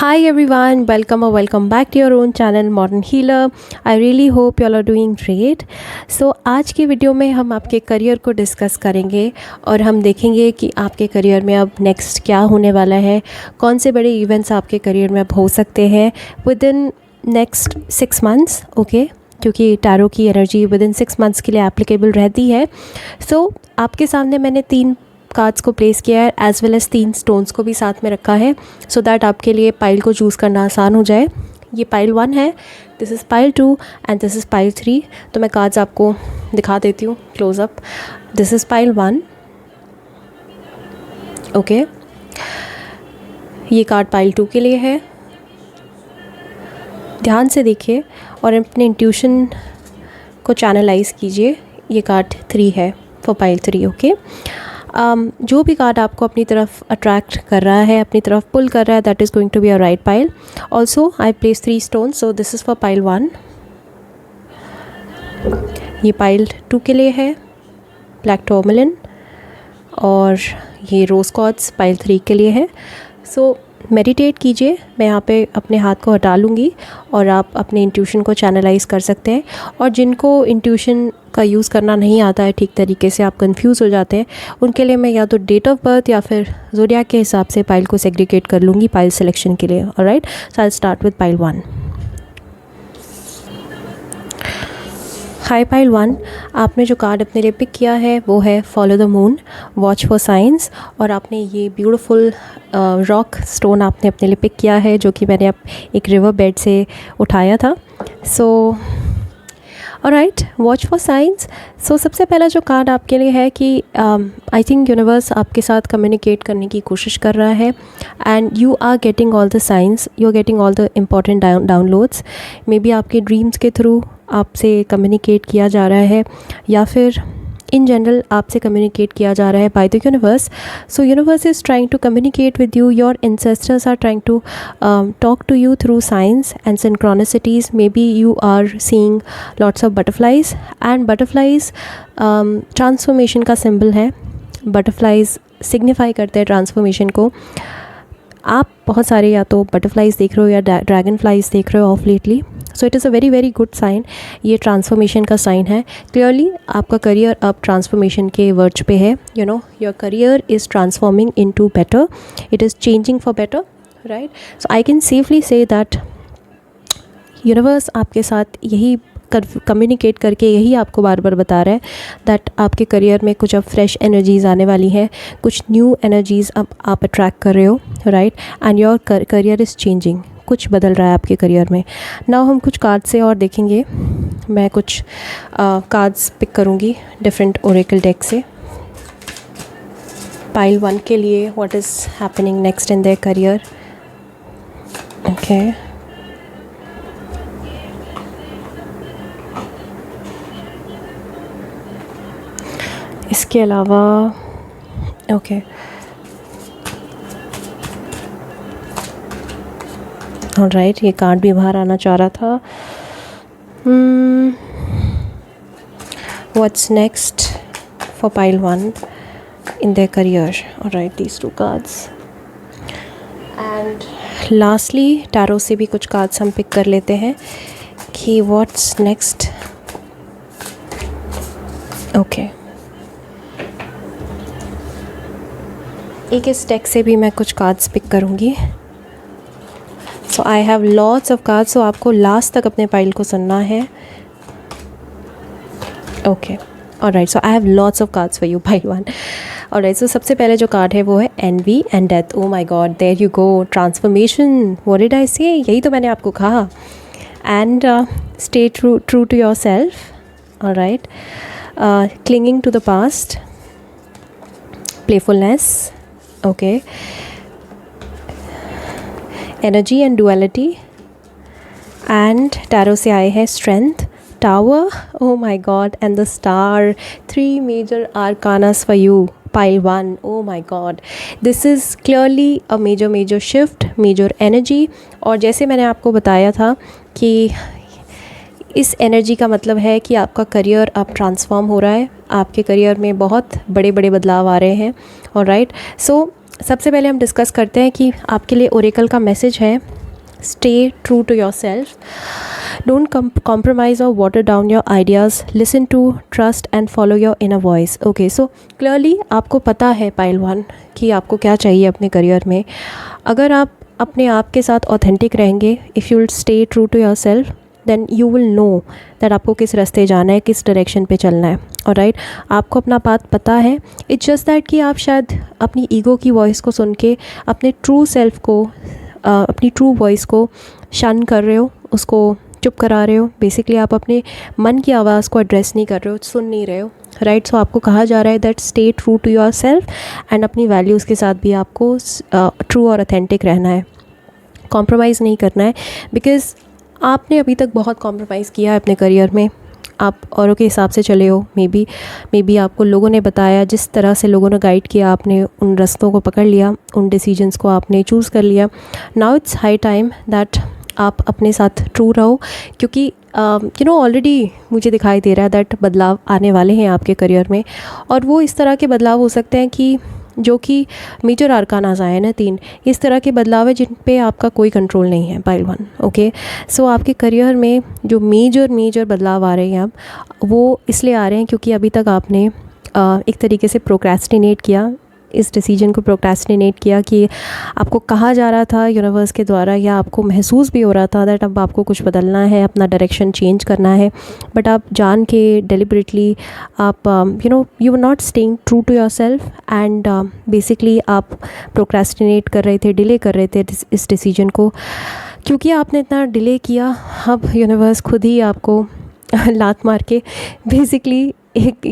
Hi everyone, welcome or welcome back to your own channel Modern Healer. I really hope you all are doing great. So आज की video में हम आपके career को discuss करेंगे और हम देखेंगे कि आपके करियर में अब नेक्स्ट क्या होने वाला है, कौन से बड़े इवेंट्स आपके करियर में अब हो सकते हैं with in next 6 months. Okay, क्योंकि टैरो की एनर्जी विद इन 6 मंथ्स के लिए एप्लीकेबल रहती है. सो आपके सामने मैंने 3 कार्ड्स को प्लेस किया है एज़ वेल एज़ 3 स्टोन्स को भी साथ में रखा है सो दैट आपके लिए पाइल को चूज़ करना आसान हो जाए. ये पाइल 1 है, this is pile 2 and this is pile 3. तो मैं कार्ड्स आपको दिखा देती हूँ close up. This is pile 1. Okay, ये कार्ड पाइल 2 के लिए है. ध्यान से देखिए और अपने इंट्यूशन को चैनलाइज कीजिए. ये कार्ड 3 है फॉर पाइल 3. ओके, जो भी कार्ड आपको अपनी तरफ अट्रैक्ट कर रहा है, अपनी तरफ पुल कर रहा है, that is going to be a right pile. Also I place 3 stones, so this is for pile 1. ये पाइल 2 के लिए है, ब्लैक टूरमैलिन. और ये रोज़ क्वार्ट्ज पाइल 3 के लिए है. सो मेडिटेट कीजिए. मैं यहाँ पे अपने हाथ को हटा लूँगी और आप अपने इंट्यूशन को चैनलाइज कर सकते हैं. और जिनको इंट्यूशन का यूज़ करना नहीं आता है ठीक तरीके से, आप कंफ्यूज हो जाते हैं, उनके लिए मैं या तो डेट ऑफ बर्थ या फिर ज़ोडिएक के हिसाब से पाइल को सेग्रीगेट कर लूँगी पाइल सिलेक्शन के लिए. Alright, so I start with pile 1. High pile 1, आपने जो कार्ड अपने लिए पिक किया है वो है follow the moon, watch for science. और आपने ये ब्यूटीफुल रॉक स्टोन आपने अपने लिए पिक किया है जो कि मैंने एक रिवर बेड से उठाया था. So alright, watch for signs. So सबसे पहला जो कार्ड आपके लिए है कि आई थिंक यूनिवर्स आपके साथ कम्युनिकेट करने की कोशिश कर रहा है and you are getting all the science, you are getting all the important downloads. Maybe आपके ड्रीम्स के थ्रू आपसे कम्युनिकेट किया जा रहा है या फिर इन जनरल आपसे कम्युनिकेट किया जा रहा है by the universe. So universe is trying to communicate with you. Your ancestors are trying to talk to you through signs and synchronicities. May B you are seeing lots of butterflies and butterflies transformation का symbol है. Butterflies signify करते हैं transformation को. आप बहुत सारे या तो बटरफ्लाइज देख रहे हो या ड्रैगन फ्लाइज देख रहे हो of lately. So it is a very very good sign. ये ट्रांसफॉर्मेशन का साइन है. क्लियरली आपका करियर अब ट्रांसफॉर्मेशन के वर्ज पे है. You know, your career is transforming into better, it is changing for better, right. So I can safely say that universe आपके साथ यही कम्युनिकेट करके यही आपको बार बार बता रहा है दैट आपके करियर में कुछ अब फ्रेश एनर्जीज़ आने वाली हैं, कुछ न्यू एनर्जीज़ अब आप अट्रैक्ट कर रहे हो, right. And your career is changing, कुछ बदल रहा है आपके करियर में. नाउ हम कुछ कार्ड से और देखेंगे. मैं कुछ कार्ड्स पिक करूँगी डिफरेंट ओरेकल डेक से. पाइल 1 के लिए what is happening next in their career. Okay, इसके अलावा ओके ऑलराइट, ये कार्ड भी बाहर आना चाह रहा था. What's next for pile 1 in their career. Alright, these 2 cards. And lastly tarot से भी कुछ कार्ड्स हम पिक कर लेते हैं कि व्हाट्स नेक्स्ट. ओके, एक इस डेक से भी मैं कुछ कार्ड्स पिक करूँगी. So I have lots of cards. So आपको लास्ट तक अपने पाइल को सुनना है. Okay, alright, so I have lots of cards for you pile 1. Alright, so सबसे पहले जो कार्ड है वो है envy and death. Oh my god, there you go, transformation. What did I say, यही तो मैंने आपको कहा. And stay true to your self. Alright, clinging to the past, playfulness. Okay, energy and duality. And tarot से आए हैं strength, tower, oh my god, and the star. 3 major arcanas for you pile 1. Oh my god, this is clearly a major shift, major energy. और जैसे मैंने आपको बताया था कि इस एनर्जी का मतलब है कि आपका करियर अब ट्रांसफॉर्म हो रहा है. आपके करियर में बहुत बड़े बड़े बदलाव आ रहे हैं. ऑलराइट, सो सबसे पहले हम डिस्कस करते हैं कि आपके लिए ओरेकल का मैसेज है, stay true to your self, don't compromise और water down your ideas, listen to, trust and follow your inner voice. Okay, so clearly आपको पता है पाइल 1 कि आपको क्या चाहिए अपने करियर में। अगर आप अपने आप के साथ ऑथेंटिक रहेंगे, if you will stay true to your self, then you will know that आपको किस रास्ते जाना है, किस डायरेक्शन पे चलना है। और राइट, आपको अपना पाथ पता है। इट्स जस्ट दैट कि आप शायद अपनी ईगो की वॉइस को सुन के अपने ट्रू सेल्फ को, अपनी ट्रू वॉइस को शन कर रहे हो, उसको चुप करा रहे हो। बेसिकली आप अपने मन की आवाज़ को एड्रेस नहीं कर रहे हो, सुन नहीं रहे हो। राइट, सो आपको कहा जा रहा है that stay true to your self and अपनी वैल्यूज़ के साथ भी आपको ट्रू और ऑथेंटिक रहना है, कॉम्प्रोमाइज़ नहीं करना है। बिकॉज़ आपने अभी तक बहुत कॉम्प्रोमाइज़ किया है अपने करियर में। आप औरों के हिसाब से चले हो, मे बी आपको लोगों ने बताया, जिस तरह से लोगों ने गाइड किया, आपने उन रास्तों को पकड़ लिया, उन डिसीजंस को आपने चूज़ कर लिया। Now it's high time that आप अपने साथ ट्रू रहो, क्योंकि ऑलरेडी मुझे दिखाई दे रहा है दैट बदलाव आने वाले हैं आपके करियर में। और वो इस तरह के बदलाव हो सकते हैं कि जो कि मेजर आर्कानास आए हैं ना 3, इस तरह के बदलाव है जिन पे आपका कोई कंट्रोल नहीं है पाइल 1। ओके, सो आपके करियर में जो मेजर बदलाव आ रहे हैं अब, वो इसलिए आ रहे हैं क्योंकि अभी तक आपने एक तरीके से प्रोक्रेस्टिनेट किया, इस डिसीजन को प्रोक्रेस्टिनेट किया कि आपको कहा जा रहा था यूनिवर्स के द्वारा, या आपको महसूस भी हो रहा था दैट अब आपको कुछ बदलना है, अपना डायरेक्शन चेंज करना है। बट आप जान के डेलिबरेटली आप you were not staying true to your self and basically आप प्रोक्रेस्टिनेट कर रहे थे, डिले कर रहे थे इस डिसीजन को। क्योंकि आपने इतना डिले किया, अब यूनिवर्स खुद ही आपको लात मार के बेसिकली एक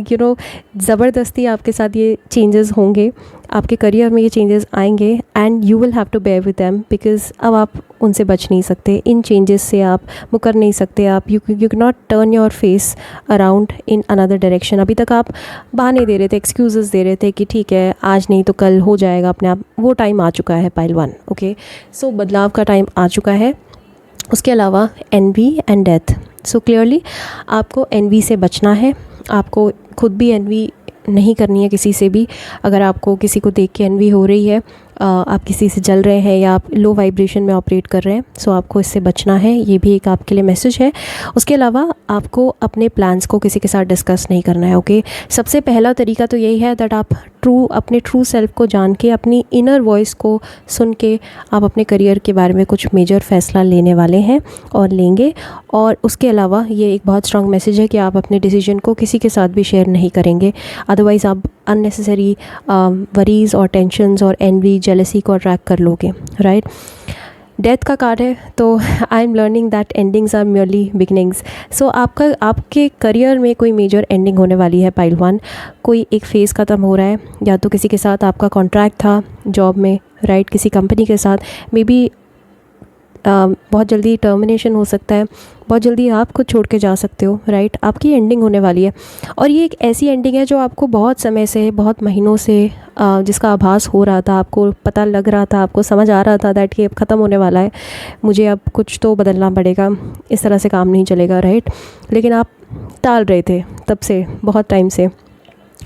ज़बरदस्ती आपके साथ ये चेंजेस होंगे, आपके करियर में ये चेंजेस आएंगे and you will have to bear with them. Because अब आप उनसे बच नहीं सकते, इन चेंजेस से आप मुकर नहीं सकते। आप you can not turn your face around in another direction. अभी तक आप बहाने दे रहे थे, एक्सक्यूज़ेस दे रहे थे कि ठीक है आज नहीं तो कल हो जाएगा अपने आप। वो टाइम आ चुका है पाइल 1। ओके, सो बदलाव का टाइम आ चुका है। उसके अलावा envy and death. So clearly आपको एनवी से बचना है, आपको खुद भी एनवी नहीं करनी है किसी से भी। अगर आपको किसी को देख के एनवी हो रही है, आप किसी से जल रहे हैं या आप लो वाइब्रेशन में ऑपरेट कर रहे हैं, सो आपको इससे बचना है। ये भी एक आपके लिए मैसेज है। उसके अलावा आपको अपने प्लान्स को किसी के साथ डिस्कस नहीं करना है। ओके, सबसे पहला तरीका तो यही है दैट आप अपने ट्रू सेल्फ को जान के, अपनी इनर वॉइस को सुन के आप अपने करियर के बारे में कुछ मेजर फैसला लेने वाले हैं और लेंगे। और उसके अलावा ये एक बहुत स्ट्रॉन्ग मैसेज है कि आप अपने डिसीजन को किसी के साथ भी शेयर नहीं करेंगे, अदरवाइज़ आप अननेसेसरी वरीज़ और टेंशन्स और एनवी, जेलसी को अट्रैक्ट कर लोगे। राइट, डेथ का कार्ड है, तो I am learning that endings are merely beginnings. So आपके करियर में कोई मेजर एंडिंग होने वाली है पाइल 1। कोई एक फेज़ ख़त्म हो रहा है, या तो किसी के साथ आपका कॉन्ट्रैक्ट था जॉब में, राइट, किसी कंपनी के साथ, मे बी बहुत जल्दी टर्मिनेशन हो सकता है, बहुत जल्दी आप खुद छोड़ के जा सकते हो। राइट, आपकी एंडिंग होने वाली है। और ये एक ऐसी एंडिंग है जो आपको बहुत समय से, बहुत महीनों से जिसका आभास हो रहा था, आपको पता लग रहा था, आपको समझ आ रहा था दैट कि अब ख़त्म होने वाला है, मुझे अब कुछ तो बदलना पड़ेगा, इस तरह से काम नहीं चलेगा। राइट, लेकिन आप टाल रहे थे तब से, बहुत टाइम से।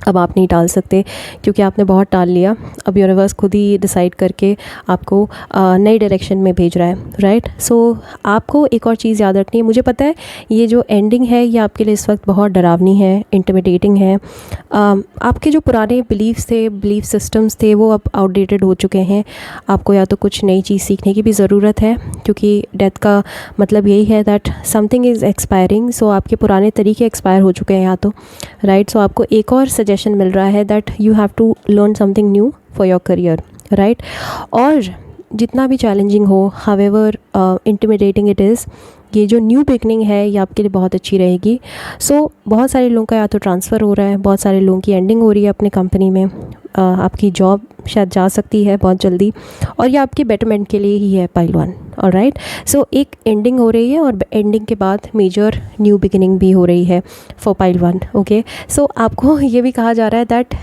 अब आप नहीं टाल सकते क्योंकि आपने बहुत टाल लिया। अब यूनिवर्स खुद ही डिसाइड करके आपको नई डायरेक्शन में भेज रहा है। राइट, सो आपको एक और चीज़ याद रखनी है। मुझे पता है ये जो एंडिंग है ये आपके लिए इस वक्त बहुत डरावनी है, इंटिमिडेटिंग है। आपके जो पुराने बिलीव्स थे, बिलीफ सिस्टम्स थे, वो अब आउटडेटेड हो चुके हैं। आपको या तो कुछ नई चीज़ सीखने की भी ज़रूरत है, क्योंकि डेथ का मतलब यही है दैट समथिंग इज़ एक्सपायरिंग। सो आपके पुराने तरीके एक्सपायर हो चुके हैं या तो। राइट, सो आपको एक और सजेशन मिल रहा है that you have to learn something new for your career. Right, और जितना भी चैलेंजिंग हो, हावेवर इंटिमिडेटिंग इट इज़, ये जो न्यू बिगनिंग है ये आपके लिए बहुत अच्छी रहेगी। सो बहुत सारे लोगों का या तो ट्रांसफ़र हो रहा है, बहुत सारे लोगों की एंडिंग हो रही है अपने कंपनी में, आपकी जॉब शायद जा सकती है बहुत जल्दी, और ये आपके बेटरमेंट के लिए ही है पाइल 1। ऑलराइट, सो एक एंडिंग हो रही है और एंडिंग के बाद मेजर न्यू बिगिनिंग भी हो रही है फॉर पाइल 1। ओके, सो आपको ये भी कहा जा रहा है that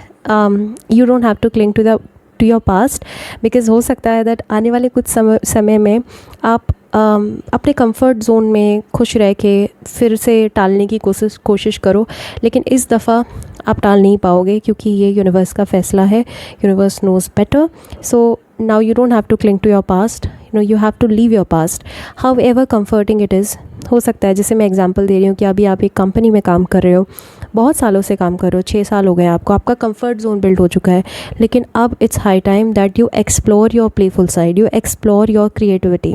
you don't have to cling to your past, because हो सकता है दैट आने वाले कुछ समय में आप अपने कंफर्ट जोन में खुश रह के फिर से टालने की कोशिश करो, लेकिन इस दफ़ा आप टाल नहीं पाओगे, क्योंकि ये यूनिवर्स का फैसला है. Universe knows better. So now you don't have to cling to your past, you have to leave your past, however comforting it is. हो सकता है, जैसे मैं एग्जांपल दे रही हूँ कि अभी आप एक कंपनी में काम कर रहे हो, बहुत सालों से काम कर रहे हो, 6 साल हो गए आपको, आपका कंफर्ट जोन बिल्ड हो चुका है, लेकिन अब it's high time that you explore your playful side, you explore your creativity.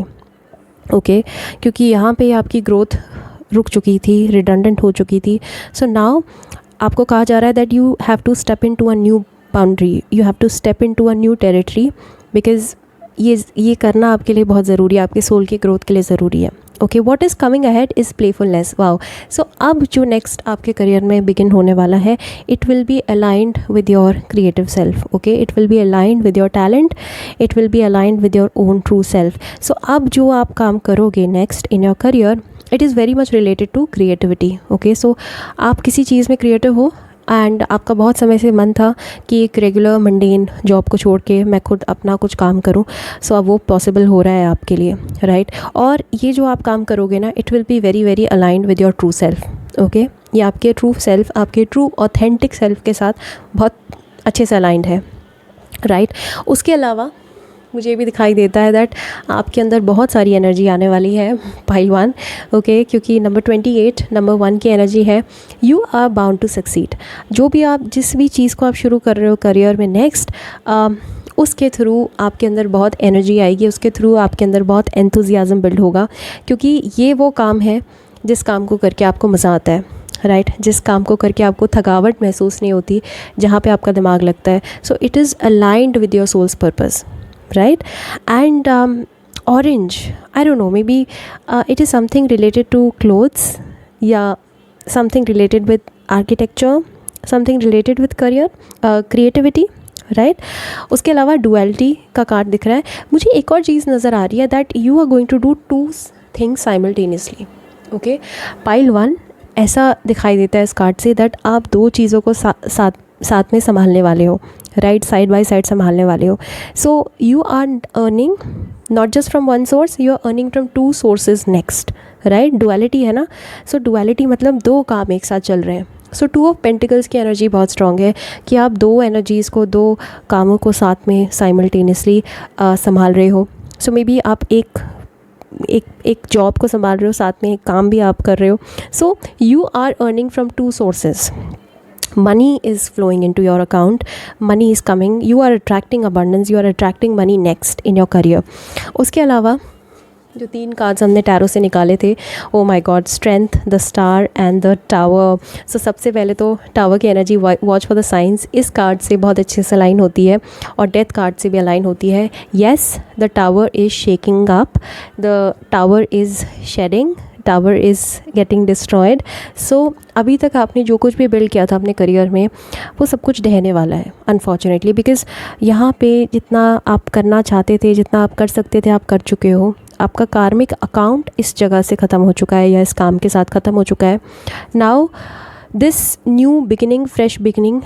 Okay, क्योंकि यहाँ पे आपकी ग्रोथ रुक चुकी थी, रिडंडेंट हो चुकी थी. सो नाउ आपको कहा जा रहा है that you have to step into a new boundary, you have to step into a new territory, because ये करना आपके लिए बहुत ज़रूरी है, आपके सोल की ग्रोथ के लिए ज़रूरी है. Okay, what is coming ahead is playfulness. Wow. So अब जो नेक्स्ट आपके करियर में बिगिन होने वाला है, it will be aligned with your creative self. Okay, it will be aligned with your talent, it will be aligned with your own true self. So अब जो आप काम करोगे next in your career, it is very much related to creativity. Okay, so आप किसी चीज़ में creative हो and आपका बहुत समय से मन था कि एक रेगुलर मंडेन जॉब को छोड़ के मैं खुद अपना कुछ काम करूं. सो अब वो पॉसिबल हो रहा है आपके लिए, राइट. और ये जो आप काम करोगे ना, it will be very very aligned with your true self. Okay, ये आपके ट्रू सेल्फ, आपके ट्रू ऑथेंटिक सेल्फ के साथ बहुत अच्छे से अलाइंड है, राइट. उसके अलावा मुझे भी दिखाई देता है दैट आपके अंदर बहुत सारी एनर्जी आने वाली है पाइल 1. ओके, क्योंकि नंबर 28 नंबर 1 की एनर्जी है, you are bound to succeed. जो भी आप जिस भी चीज़ को आप शुरू कर रहे हो करियर में नेक्स्ट, उसके थ्रू आपके अंदर बहुत एनर्जी आएगी, उसके थ्रू आपके अंदर बहुत एंथुजियाज़म बिल्ड होगा, क्योंकि ये वो काम है जिस काम को करके आपको मज़ा आता है, राइट. जिस काम को करके आपको थकावट महसूस नहीं होती, जहाँ पे आपका दिमाग लगता है. So it is aligned with your soul's purpose, right. And orange, I don't know, maybe it is something related to clothes, yeah, something related with architecture, something related with career, creativity, right. उसके अलावा duality का card दिख रहा है मुझे. एक और चीज़ नज़र आ रही है that you are going to do 2 things simultaneously. okay, pile 1 ऐसा दिखाई देता है इस कार्ड से दैट आप 2 चीज़ों को साथ में संभालने वाले हो, राइट. साइड बाय साइड संभालने वाले हो. So you are earning not just from 1 source, you are earning from 2 sources next, right. Duality है ना. सो डुअलिटी मतलब 2 काम एक साथ चल रहे हैं. सो 2 ऑफ पेंटिकल्स की एनर्जी बहुत स्ट्रॉन्ग है कि आप 2 एनर्जीज़ को, 2 कामों को साथ में साइमल्टेनियसली संभाल रहे हो. सो मे बी आप एक जॉब को संभाल रहे हो, साथ में एक काम भी आप कर रहे हो. So you are earning from 2 sources. Money is flowing into your account, money is coming, you are attracting abundance, you are attracting money next in your career. उसके अलावा जो 3 कार्ड्स हमने टैरो से निकाले थे, oh my god, strength, the star and the tower. So सबसे पहले तो टावर की energy, watch for the signs, इस कार्ड से बहुत अच्छे से अलाइन होती है और डेथ कार्ड से भी अलाइन होती है. Yes, the tower is shaking up, the tower is shedding, tower is getting destroyed. So अभी तक आपने जो कुछ भी बिल्ड किया था अपने करियर में, वो सब कुछ ढहने वाला है अनफॉर्चुनेटली, बिकॉज़ यहाँ पे जितना आप करना चाहते थे, जितना आप कर सकते थे, आप कर चुके हो. आपका कार्मिक अकाउंट इस जगह से ख़त्म हो चुका है या इस काम के साथ ख़त्म हो चुका है. Now this new beginning, fresh beginning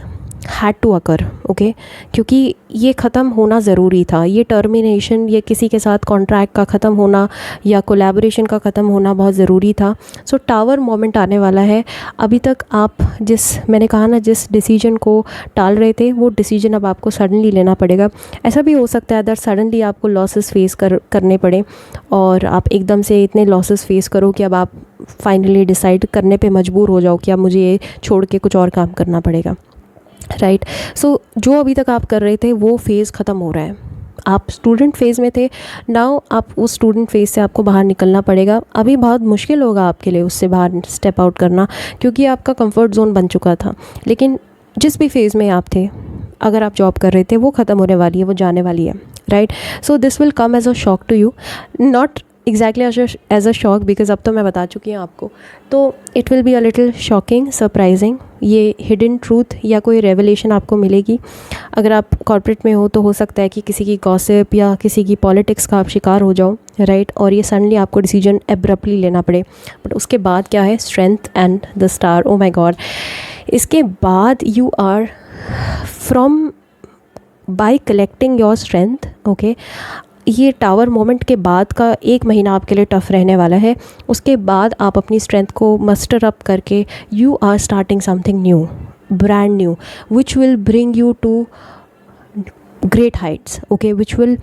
had to occur. Okay, क्योंकि ये ख़त्म होना ज़रूरी था. ये टर्मिनेशन, ये किसी के साथ कॉन्ट्रैक्ट का ख़त्म होना या कोलैबोरेशन का ख़त्म होना बहुत ज़रूरी था. सो टावर मोमेंट आने वाला है. अभी तक आप मैंने कहा ना, जिस डिसीजन को टाल रहे थे, वो डिसीजन अब आपको सडनली लेना पड़ेगा. ऐसा भी हो सकता है अगर सडनली आपको लॉसेस फेस करने पड़े और आप एकदम से इतने लॉसेस फेस करो कि अब आप फाइनली डिसाइड करने पे मजबूर हो जाओ कि अब मुझे ये छोड़ के कुछ और काम करना पड़ेगा, राइट. सो जो अभी तक आप कर रहे थे वो फेज़ ख़त्म हो रहा है. आप स्टूडेंट फेज़ में थे, नाउ आप उस स्टूडेंट फेज़ से आपको बाहर निकलना पड़ेगा. अभी बहुत मुश्किल होगा आपके लिए उससे बाहर स्टेप आउट करना, क्योंकि आपका कंफर्ट जोन बन चुका था. लेकिन जिस भी फेज़ में आप थे, अगर आप जॉब कर रहे थे, वो ख़त्म होने वाली है, वो जाने वाली है, right. So this will come as a shock to you, not exactly as a shock, because अब तो मैं बता चुकी हूँ आपको. तो it will be a little shocking, surprising. ये हिडन ट्रूथ या कोई रेवलेशन आपको मिलेगी. अगर आप कॉर्पोरेट में हो तो हो सकता है कि किसी की गॉसिप या किसी की पॉलिटिक्स का आप शिकार हो जाओ, राइट. और ये सडनली आपको डिसीजन एब्रप्टली लेना पड़े. बट उसके बाद क्या है, strength and the star. Oh my God. इसके बाद you are from by collecting your strength. Okay, ये टावर मोमेंट के बाद का 1 महीना आपके लिए टफ़ रहने वाला है. उसके बाद आप अपनी स्ट्रेंथ को मस्टर अप करके you are starting something new. brand new, which will bring you to great heights, okay, which will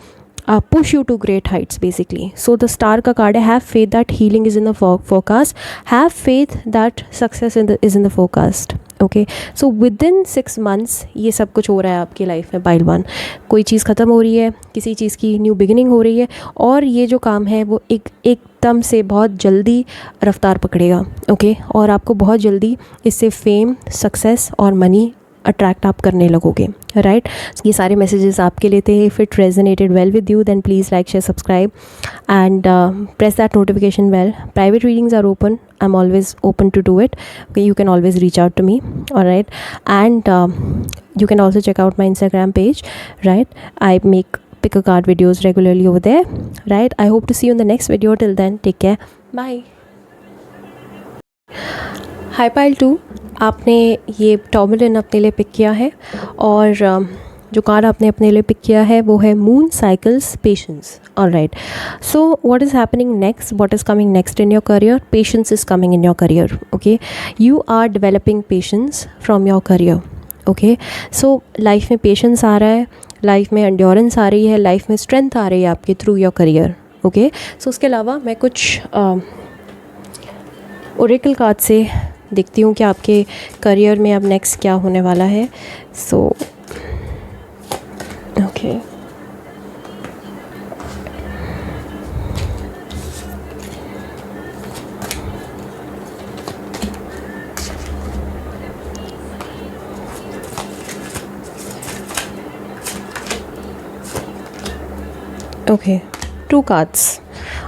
push you to great heights basically. So the star ka card hai, have faith that healing is in the forecast, have faith that success is in the forecast, okay. So within 6 months ये सब कुछ हो रहा है आपकी life में pile 1। कोई चीज़ ख़त्म हो रही है, किसी चीज़ की न्यू बिगिनिंग हो रही है, और ये जो काम है वो एकदम से बहुत जल्दी रफ्तार पकड़ेगा, ओके। और आपको बहुत जल्दी इससे फेम, सक्सेस और मनी अट्रैक्ट आप करने लगोगे, राइट। ये सारे मैसेजेस आपके लिए थे। If it resonated well with you then please like, share, subscribe and press that notification bell. Private readings are open, I am always open to do it, okay. You can always reach out to me, alright. And you can also check out my Instagram page, right? I make pick a card videos regularly over there, right? I hope to see you in the next video. Till then, take care, bye. Hi pile 2, आपने ये tourmaline अपने लिए pick किया है, और जो card आपने अपने लिए पिक किया है वो है moon cycles patience, alright. So what is happening next, what is coming next in your career? Patience is coming in your career, okay. You are developing patience from your career, okay. So life में patience आ रहा है, life में endurance आ रही है, life में strength आ रही है आपकी थ्रू योर करियर, ओके। सो उसके अलावा मैं कुछ ओरेकल कार्ड से देखती हूँ कि आपके करियर में अब नेक्स्ट क्या होने वाला है। So okay, okay, 2 cards,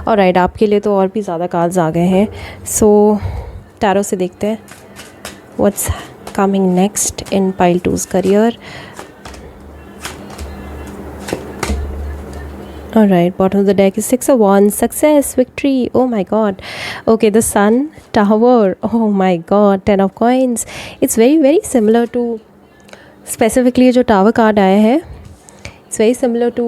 alright. आपके लिए तो और भी ज़्यादा कार्ड्स आ गए हैं। सो टैरो से देखते हैं what's coming next in pile 2's career. Alright, bottom of the deck is 6 of Wands, success, victory, oh my god. Okay, the Sun, Tower, oh my god, 10 of Coins. It's very similar to, specifically जो Tower card आया है, it's very similar to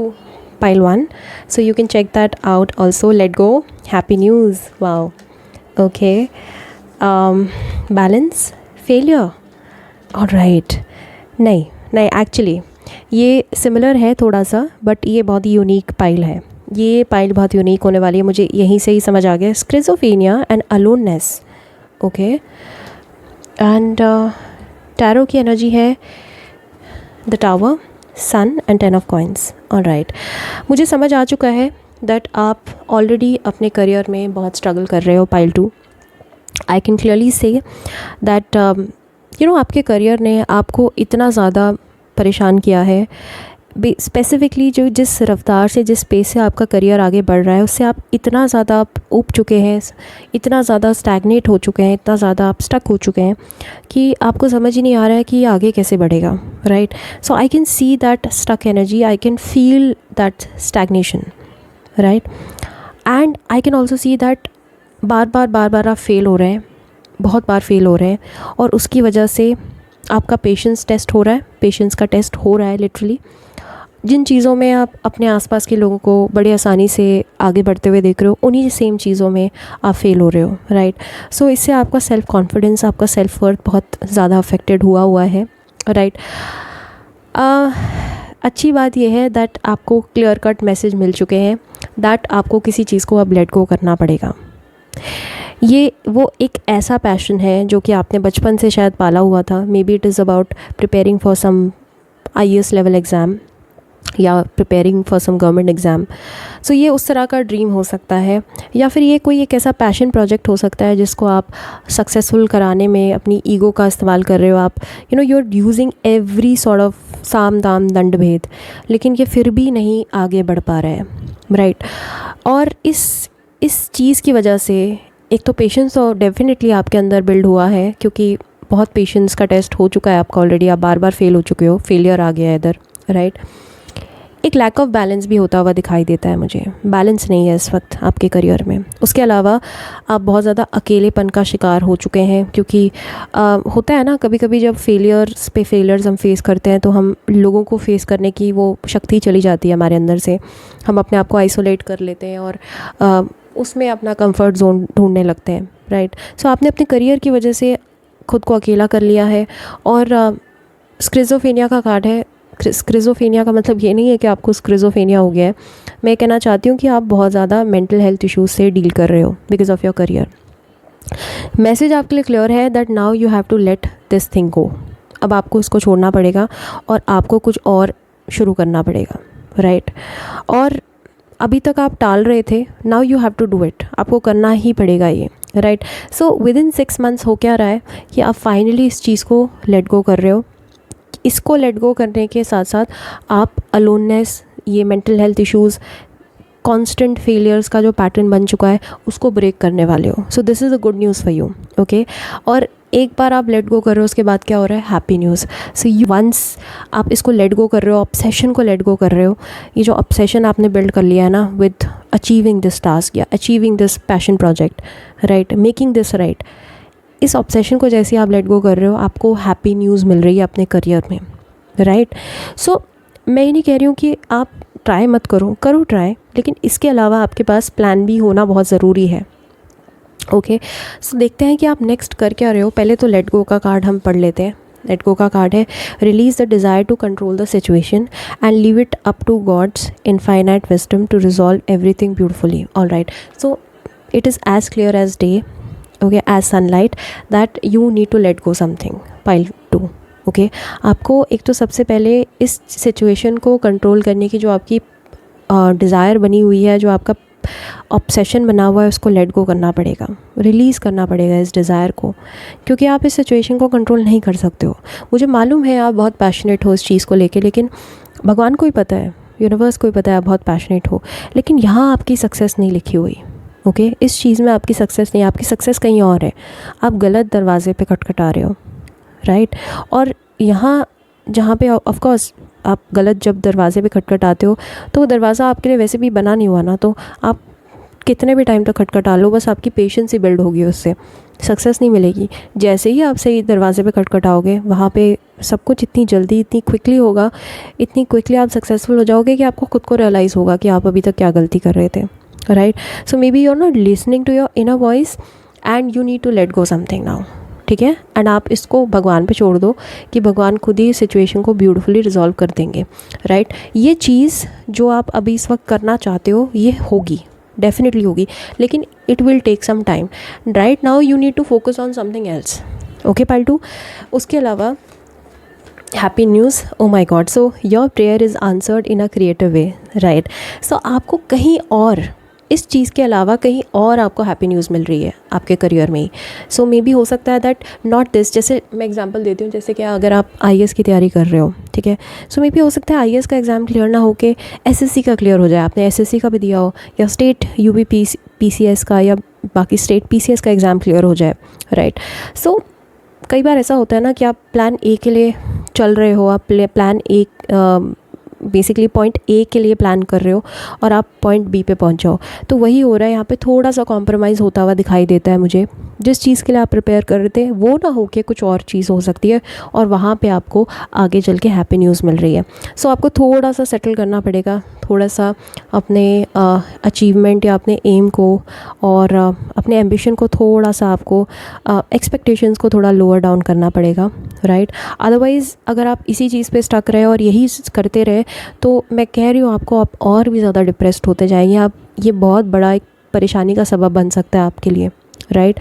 pile 1, so you can check that out also. Let go, happy news, wow, okay. Balance, failure, alright. नहीं actually ये similar है थोड़ा सा, but ये बहुत ही यूनिक पाइल है। ये पाइल बहुत यूनिक होने वाली है, मुझे यहीं से ही समझ आ गया। Schizophrenia and aloneness, okay. And tarot की एनर्जी है the tower, sun and 10 of coins, alright. मुझे समझ आ चुका है दैट आप ऑलरेडी अपने करियर में बहुत स्ट्रगल कर रहे हो pile 2। I can clearly say that आपके करियर ने आपको इतना ज़्यादा परेशान किया है, स्पेसिफिकली जो जिस रफ्तार से, जिस पेस से आपका करियर आगे बढ़ रहा है, उससे आप इतना ज़्यादा आप ऊब चुके हैं, इतना ज़्यादा स्टैग्नेट हो चुके हैं, इतना ज़्यादा आप स्टक हो चुके हैं कि आपको समझ ही नहीं आ रहा है कि ये आगे कैसे बढ़ेगा, right. So I can see that stuck energy, I can feel that stagnation, right. And I can also see that बार बार आप फेल हो रहे हैं, बहुत बार फेल हो रहे हैं, और उसकी वजह से आपका पेशेंस टेस्ट हो रहा है, पेशेंस का टेस्ट हो रहा है लिटरली। जिन चीज़ों में आप अपने आसपास के लोगों को बड़े आसानी से आगे बढ़ते हुए देख रहे हो, उन्हीं सेम चीज़ों में आप फेल हो रहे हो, राइट। सो इससे आपका सेल्फ कॉन्फिडेंस, आपका सेल्फ वर्थ बहुत ज़्यादा अफेक्टेड हुआ है, राइट। अच्छी बात यह है दैट आपको क्लियर कट मैसेज मिल चुके हैं दैट आपको किसी चीज़ को अब लेट गो करना पड़ेगा। ये वो एक ऐसा पैशन है जो कि आपने बचपन से शायद पाला हुआ था। May be it is about preparing for some IAS level exam या preparing for some government exam. So ये उस तरह का ड्रीम हो सकता है, या फिर ये कोई एक ऐसा पैशन प्रोजेक्ट हो सकता है जिसको आप सक्सेसफुल कराने में अपनी ईगो का इस्तेमाल कर रहे हो। आप you are using every sort of साम दाम दंड भेद, लेकिन ये फिर भी नहीं आगे बढ़ पा रहा है, राइट। और इस चीज़ की वजह से एक तो पेशेंस तो डेफिनेटली आपके अंदर बिल्ड हुआ है, क्योंकि बहुत पेशेंस का टेस्ट हो चुका है आपका ऑलरेडी, आप बार फेल हो चुके हो, फेलियर आ गया है इधर, राइट। एक लैक ऑफ बैलेंस भी होता हुआ दिखाई देता है मुझे, बैलेंस नहीं है इस वक्त आपके करियर में। उसके अलावा आप बहुत ज़्यादा अकेलेपन का शिकार हो चुके हैं, क्योंकि होता है ना कभी कभी जब फेलियर्स हम फेस करते हैं तो हम लोगों को फेस करने की वो शक्ति चली जाती है हमारे अंदर से, हम अपने आप को आइसोलेट कर लेते हैं और उसमें अपना कंफर्ट जोन ढूंढने लगते हैं, राइट। सो आपने अपने करियर की वजह से खुद को अकेला कर लिया है। और स्क्रिज़ोफेनिया का कार्ड है। स्क्रिज़ोफेनिया का मतलब ये नहीं है कि आपको स्क्रिज़ोफेनिया हो गया है। मैं कहना चाहती हूँ कि आप बहुत ज़्यादा मेंटल हेल्थ इश्यूज से डील कर रहे हो because of your career. Message आपके लिए क्लियर है that now you have to let this thing go. अब आपको इसको छोड़ना पड़ेगा और आपको कुछ और शुरू करना पड़ेगा, राइट। और अभी तक आप टाल रहे थे, now you have to do it. आपको करना ही पड़ेगा ये, right. So within 6 months हो क्या रहा है कि आप फाइनली इस चीज़ को लेट गो कर रहे हो। इसको लेट गो करने के साथ साथ आप अलोननेस, ये mental health issues, constant failures का जो पैटर्न बन चुका है उसको ब्रेक करने वाले हो। सो this is a good news for you, okay. और एक बार आप लेट गो कर रहे हो उसके बाद क्या हो रहा है, happy news. So you once आप इसको लेट गो कर रहे हो, ऑब्सेशन को लेट गो कर रहे हो, ये जो ऑब्सेशन आपने बिल्ड कर लिया है ना विद अचीविंग दिस टास्क या achieving this passion project, right, making this right, इस ऑब्सेशन को जैसे आप लेट गो कर रहे हो आपको हैप्पी न्यूज़ मिल रही है अपने करियर में, राइट। सो मैं ये नहीं कह रही हूँ कि आप ट्राई मत करो, करो ट्राई, लेकिन इसके अलावा आपके पास प्लान बी होना बहुत ज़रूरी है, ओके। सो देखते हैं कि आप नेक्स्ट कर क्या रहे हो। पहले तो लेट गो का कार्ड हम पढ़ लेते हैं। लेट गो का कार्ड है release the desire to control the situation and leave it up to God's infinite wisdom to resolve everything beautifully. All right, so it is as clear as day, okay, as sunlight, that you need to let go something. Pile 2, okay. आपको एक तो सबसे पहले इस situation को control करने की जो आपकी डिज़ायर बनी हुई है, जो आपका ऑब्सेशन बना हुआ है, उसको लेट गो करना पड़ेगा, रिलीज़ करना पड़ेगा इस डिज़ायर को, क्योंकि आप इस सिचुएशन को कंट्रोल नहीं कर सकते हो। मुझे मालूम है आप बहुत पैशनेट हो इस चीज़ को लेके, लेकिन भगवान को ही पता है, यूनिवर्स को ही पता है आप बहुत पैशनेट हो, लेकिन यहाँ आपकी सक्सेस नहीं लिखी हुई, ओके। इस चीज़ में आपकी सक्सेस नहीं, आपकी सक्सेस कहीं और है। आप गलत दरवाजे पे खटखटा रहे हो, राइट। और यहाँ जहाँ पे ऑफ कोर्स आप गलत जब दरवाजे पे खटखटाते हो तो वो दरवाज़ा आपके लिए वैसे भी बना नहीं हुआ ना, तो आप कितने भी टाइम तक खटखटा लो, बस आपकी पेशेंस ही बिल्ड होगी, उससे सक्सेस नहीं मिलेगी। जैसे ही आप सही दरवाजे पे खटखटाओगे वहाँ पे सब कुछ इतनी जल्दी, इतनी क्विकली होगा, इतनी क्विकली आप सक्सेसफुल हो जाओगे कि आपको खुद को रियलाइज़ होगा कि आप अभी तक क्या गलती कर रहे थे, right. So may be you are not listening to your inner voice and you need to let go something now, ठीक है। एंड आप इसको भगवान पे छोड़ दो कि भगवान खुद ही सिचुएशन को ब्यूटीफुली रिजॉल्व कर देंगे, राइट। ये चीज़ जो आप अभी इस वक्त करना चाहते हो ये होगी, डेफिनेटली होगी, लेकिन it will take some time. Right now you need to focus on something else, okay pile 2। उसके अलावा happy news, oh my god, so your prayer is answered in a creative way, right. So आपको कहीं और, इस चीज़ के अलावा कहीं और आपको हैप्पी न्यूज़ मिल रही है आपके करियर में ही। सो मे बी हो सकता है दैट नॉट दिस, जैसे मैं एग्जांपल देती हूँ, जैसे कि अगर आप आईएएस की तैयारी कर रहे हो, ठीक है, सो मे बी हो सकता है आईएएस का एग्ज़ाम क्लियर ना हो के एसएससी का क्लियर हो जाए, आपने एसएससी का भी दिया हो, या स्टेट यूबी पीसीएस का या बाकी स्टेट पीसीएस का एग्ज़ाम क्लियर हो जाए, राइट। सो कई बार ऐसा होता है ना कि आप प्लान ए के लिए चल रहे हो, आप plan A basically point A के लिए प्लान कर रहे हो और आप पॉइंट बी पे पहुंच जाओ, तो वही हो रहा है यहाँ पे, थोड़ा सा कॉम्प्रोमाइज़ होता हुआ दिखाई देता है मुझे। जिस चीज़ के लिए आप प्रिपेयर कर रहे थे वो ना हो के कुछ और चीज़ हो सकती है और वहाँ पे आपको आगे चल के हैप्पी न्यूज़ मिल रही है। सो आपको थोड़ा सा सेटल करना पड़ेगा, थोड़ा सा अपने अचीवमेंट या अपने एम को और अपने एम्बिशन को थोड़ा सा आपको एक्सपेक्टेशंस को थोड़ा लोअर डाउन करना पड़ेगा, राइट। अदरवाइज़ अगर आप इसी चीज़ पे स्टक रहे और यही करते रहे तो मैं कह रही हूँ आपको, आप और भी ज़्यादा डिप्रेस्ड होते जाएंगे, आप, ये बहुत बड़ा एक परेशानी का सबब बन सकता है आपके लिए, राइट।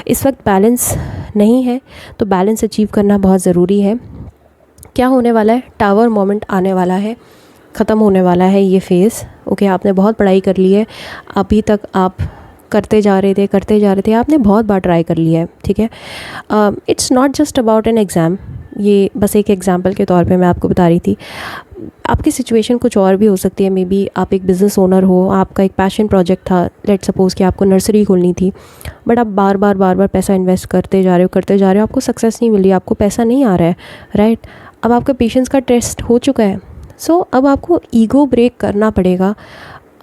इस वक्त बैलेंस नहीं है तो बैलेंस अचीव करना बहुत ज़रूरी है। क्या होने वाला है, टावर मोमेंट आने वाला है, ख़त्म होने वाला है ये फेज़, ओके। आपने बहुत पढ़ाई कर ली है, अभी तक आप करते जा रहे थे, आपने बहुत बार ट्राई कर लिया है, ठीक है। It's not just about an exam, ये बस एक एग्जांपल के तौर पे मैं आपको बता रही थी। आपकी सिचुएशन कुछ और भी हो सकती है, मे बी आप एक बिज़नेस ओनर हो, आपका एक पैशन प्रोजेक्ट था, लेट सपोज़ कि आपको नर्सरी खोलनी थी, बट आप बार बार पैसा इन्वेस्ट करते जा रहे हो, आपको सक्सेस नहीं मिल रही, आपको पैसा नहीं आ रहा है, राइट। अब आपका पेशेंस का टेस्ट हो चुका है, सो अब आपको ईगो ब्रेक करना पड़ेगा,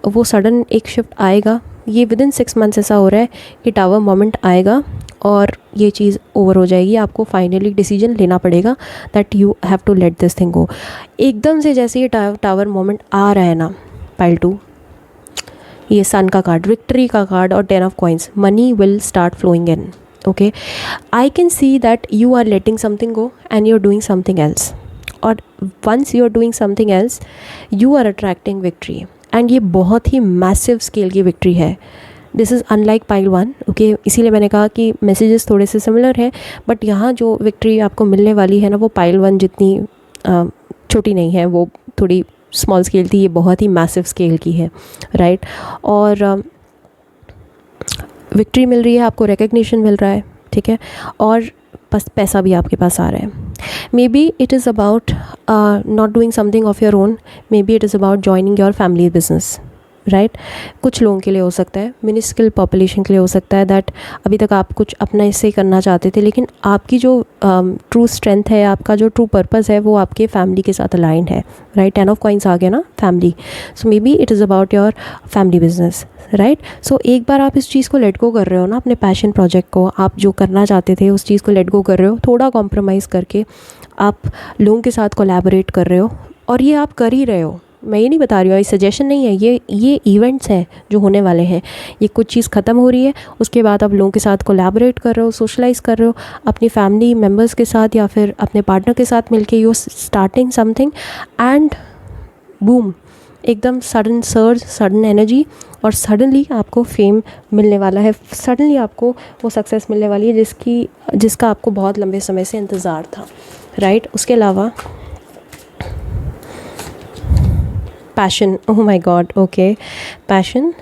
वो सडन एक शिफ्ट आएगा, ये विद इन 6 मंथ्स ऐसा हो रहा है कि टावर मोमेंट आएगा और ये चीज़ ओवर हो जाएगी। आपको फाइनली डिसीजन लेना पड़ेगा that you have to let this thing go. एकदम से जैसे ये टावर मोमेंट आ रहा है ना पाइल 2, ये सन का कार्ड, विक्ट्री का कार्ड और 10 of coins, money will start flowing in, okay, I can see that you are letting something go and you are doing something else, और once you are doing something else you are attracting victory, and ये बहुत ही massive scale की victory है. This is unlike pile 1. Okay, इसीलिए मैंने कहा कि मैसेजेस थोड़े से सिमिलर हैं, बट यहाँ जो विक्ट्री आपको मिलने वाली है ना, वो पाइल 1 जितनी छोटी नहीं है, वो थोड़ी स्मॉल स्केल थी, ये बहुत ही मैसिव स्केल की है, राइट. और विक्ट्री मिल रही है आपको, रिकग्निशन मिल रहा है, ठीक है, और बस पैसा भी आपके पास आ रहा है. मे be it is about not doing something of your own, may be it is about joining your family business, right. कुछ लोगों के लिए हो सकता है, मिनिस्कल पॉपुलेशन के लिए हो सकता है दैट अभी तक आप कुछ अपना इससे करना चाहते थे, लेकिन आपकी जो ट्रू स्ट्रेंथ है, आपका जो ट्रू पर्पस है, वो आपके फैमिली के साथ अलाइन है, राइट. 10 ऑफ कॉइंस आ गया ना, family. So may be it is about your family business, right. So एक बार आप इस चीज़ को लेट गो कर रहे हो ना, अपने पैशन प्रोजेक्ट को, आप जो करना चाहते थे उस चीज़ को लेट गो कर रहे हो, थोड़ा कॉम्प्रोमाइज़ करके आप लोगों के साथ कोलैबोरेट कर रहे हो, और ये आप कर ही रहे हो. मैं ये नहीं बता रही हूँ, ये सजेशन नहीं है, ये इवेंट्स हैं जो होने वाले हैं. ये कुछ चीज़ ख़त्म हो रही है, उसके बाद आप लोगों के साथ कोलैबोरेट कर रहे हो, सोशलाइज़ कर रहे हो, अपनी फैमिली मेम्बर्स के साथ या फिर अपने पार्टनर के साथ मिलके you starting something, and boom, एकदम सडन सर्ज, सडन एनर्जी, और सडनली आपको फेम मिलने वाला है, सडनली आपको वो सक्सेस मिलने वाली है जिसका आपको बहुत लंबे समय से इंतज़ार था, राइट. उसके अलावा passion, oh my God, okay, passion